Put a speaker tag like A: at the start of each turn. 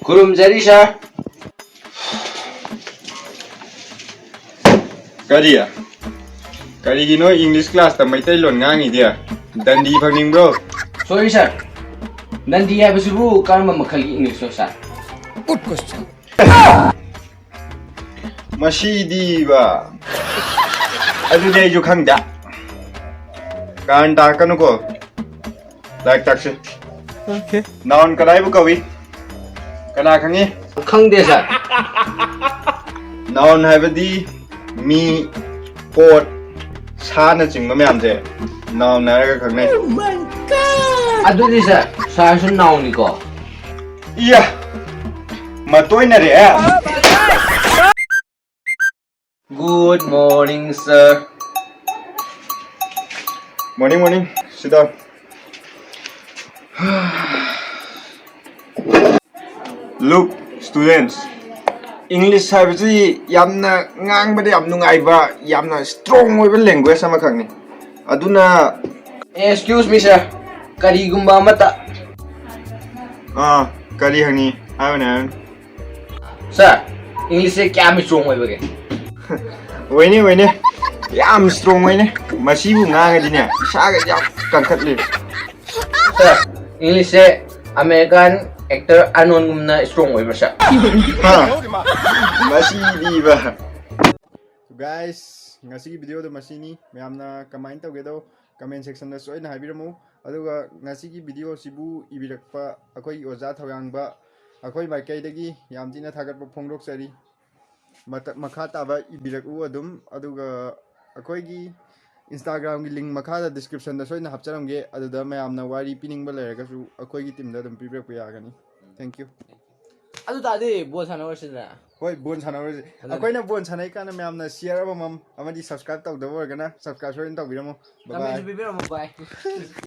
A: Kurumjari sir.
B: Kariya. Karigino English class ta maitai lon ngangi dia. Dandi phangning bro.
A: Sorry sir. Nandi habasibu karma makhali English no sir.
C: Good question.
B: Mashidi ba. Adu dai ju khangda. Kan ta kanu ko. Like taksi.
C: Okay.
B: Noun kadai bu kawi. Kana khangi.
A: Khangde sir.
B: Noun habadi mi pot sana chingma myam je. Noun na ga khangnai.
C: Oh my god.
A: Adudi sir. Sir sun now ni ko.
B: Iya. Matoi na re.
A: Good morning sir.
B: Morning, morning. Sit down. Look, students. English habisi yamna ngangbada yam nungaiba yamna strong oiba language ama khangni. Aduna
A: Excuse me sir. Karigumba mata.
B: kari hangni hawen.
A: Sir, English se kya mi strong hoy bage.
B: Wene yam strong wene. Masibu nganga dinya. Saga yam kankatli.
A: Sir, English se American actor unknown gumna strong hoy sir.
B: Masi di ba. So guys, ngasi video do masini mayamna comment tawgedo comment section da soina habiramu aduga ngasi video sibu ibirakpa akoi oja thawangba akoi markai dagi yamtina thagatpa phongrok sari makha taba ibiraku adum aduga akoi gi Instagram gi link makha da description da soina hapcharamge aduda mayamna wari piningba leragasu akoi gi team da dum pibrak yagani. Thank you.
A: Adu tadi bol sana wasida.
B: Hoi bon sanawari akoina bon sanai kana mayamna share amam amadi subscribe tawdabo organa subscribe soin tawbiramo. Bye
A: Kami bibiro mo bye.